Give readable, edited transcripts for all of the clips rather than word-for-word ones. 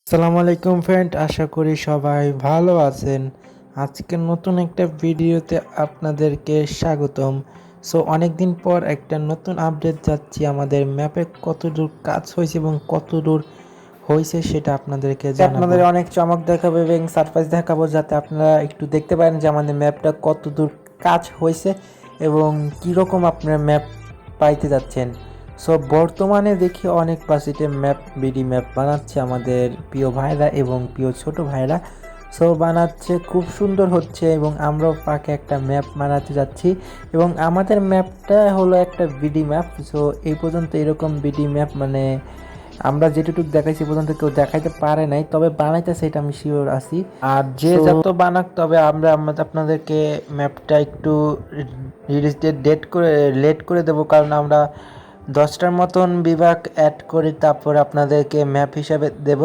আসসালামু আলাইকুম ফ্রেন্ড, আশা করি সবাই ভালো আছেন। আজকে নতুন একটা ভিডিওতে আপনাদেরকে স্বাগতম। অনেক দিন পর একটা নতুন আপডেট যাচ্ছি। আমাদের ম্যাপে কতদূর কাজ হয়েছে এবং কতদূর হয়েছে সেটা আপনাদেরকে জানাবো। আপনাদের অনেক চমক দেখাবো এবং সারপ্রাইজ দেখাবো, যাতে আপনারা একটু দেখতে পারেন যে আমাদের ম্যাপটা কতদূর কাজ হয়েছে এবং কীরকম আপনারা ম্যাপ পাইতে যাচ্ছেন। বর্তমানে দেখি অনেক বাসিতে ম্যাপ বিডি ম্যাপ বানাচ্ছে আমাদের প্রিয় ভাইরা এবং প্রিয় ছোট ভাইরা। বানাচ্ছে, খুব সুন্দর হচ্ছে এবং আমরাও পাকে একটা ম্যাপ বানাতে যাচ্ছি এবং আমাদের ম্যাপটা হলো একটা বিডি ম্যাপ। এই পর্যন্ত এরকম বিডি ম্যাপ মানে আমরা যেটুকু দেখাইছি পর্যন্ত কেউ দেখাইতে পারে নাই, তবে বানাইতেছে এটা আমি শিওর আছি। আর যে যত বানাক, তবে আমরা আপনাদেরকে ম্যাপটা একটু রিলিজ ডেট করে লেট করে দেবো, কারণ আমরা 10টার মতন বিভাগ অ্যাড করে তারপর আপনাদেরকে ম্যাপ হিসাবে দেব।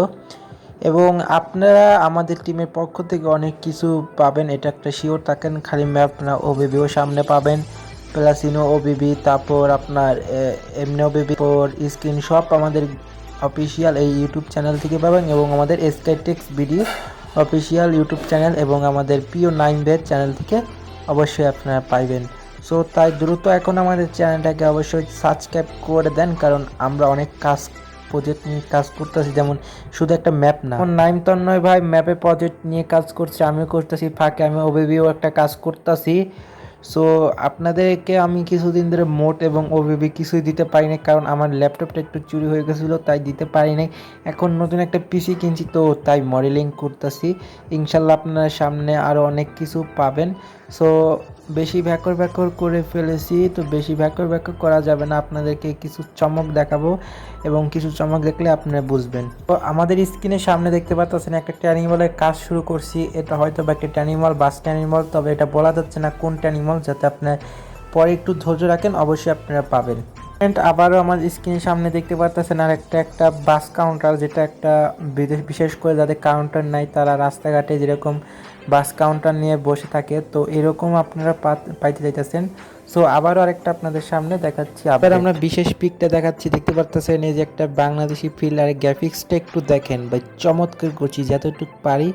এবং আপনারা আমাদের টিমের পক্ষ থেকে অনেক কিছু পাবেন, এটা একটা শিওর থাকেন। খালি ম্যাপ না, ওবিবিও সামনে পাবেন, প্লাসিনো ওবিবি, তারপর আপনার এমনি ওবিবি, পর স্ক্রিন সব আমাদের অফিসিয়াল এই ইউটিউব চ্যানেল থেকে পাবেন এবং আমাদের স্কাইটেক্স ভিডিও অফিসিয়াল ইউটিউব চ্যানেল এবং আমাদের প্রিয় 9 চ্যানেল থেকে অবশ্যই আপনারা পাইবেন। তাই দ্রুত এখন আমাদের চ্যানেলটাকে অবশ্যই সাবস্ক্রাইব করে দেন, কারণ আমরা অনেক প্রজেক্ট নিয়ে কাজ করতেছি, যেমন শুধু একটা ম্যাপ না। নাইম তন্ময় ভাই ম্যাপে প্রজেক্ট নিয়ে কাজ করছে, আমিও করতেছি, ফাঁকে আমি ওবিবিও একটা কাজ করতেছি। আপনাদেরকে আমি কিছুদিন ধরে মোট এবং ওবিবি কিছুই দিতে পারি না, কারণ আমার ল্যাপটপটা একটু চুরি হয়ে গেছিলো, তাই দিতে পারি নাই। এখন নতুন একটা পিসি কিনছি, তো তাই মডেলিং করতেছি। ইনশাল্লাহ আপনারা সামনে আরও অনেক কিছু পাবেন। বেশি ভ্যাকর করে ফেলেছি, তো বেশি ভ্যাকর করা যাবে না। আপনাদেরকে কিছু চমক দেখাবো এবং কিছু চমক দেখলে আপনারা বুঝবেন। তো আমাদের স্ক্রিনের সামনে দেখতে পাচ্ছেন একটা ট্যানিমলের কাজ শুরু করছি। এটা হয়তো বা একটা ট্যানিমল, বাস ট্যানিমল, তবে এটা বলা যাচ্ছে না কোন ট্যানিমল, যাতে আপনার পরে একটু ধৈর্য রাখেন, অবশ্যই আপনারা পাবেন। আবারও আমার স্ক্রিনের সামনে দেখতে পাচ্ছেন আর একটা বাস কাউন্টার, যেটা একটা বিশেষ করে যাদের কাউন্টার নাই তারা রাস্তাঘাটে যেরকম বাস কাউন্টার নিয়ে বসে থাকে, তো এরকম আপনারা পাইতে চাইতেছেন। আবারও আরেকটা আপনাদের সামনে দেখাচ্ছি। আবার আমরা বিশেষ পিকটা দেখাচ্ছি, দেখতে পাচ্ছেন এই যে একটা বাংলাদেশি ফিল, আর গ্রাফিক্সটা একটু দেখেন ভাই, চমৎকার করছি যতটুকু পারি,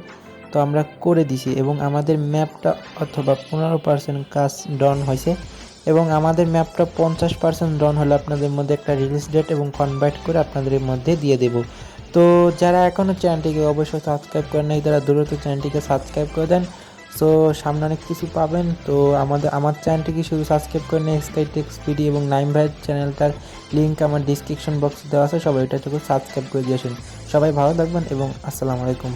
তো আমরা করে দিছি। এবং আমাদের ম্যাপটা অথবা 15% কাজ ডান হয়েছে এবং আমাদের ম্যাপটা 50% ডান হলে আপনাদের মধ্যে একটা রিলিজ ডেট এবং কনভার্ট করে আপনাদের মধ্যে দিয়ে দেব। তো যারা এখনও চ্যানেলটিকে অবশ্যই সাবস্ক্রাইব করেন নাই, তারা দ্রুত চ্যানেলটিকে সাবস্ক্রাইব করে দেন। সামনে অনেক কিছু পাবেন। তো আমার চ্যানেলটিকে শুধু সাবস্ক্রাইব করে নিন। স্কাইটেক্স পিডি এবং নাইম ভাইয়ের চ্যানেলটার লিঙ্ক আমার ডিসক্রিপশন বক্সে দেওয়া আছে, সবাই এটা সাবস্ক্রাইব করে দিয়েছেন। সবাই ভালো থাকবেন এবং আসসালামু আলাইকুম।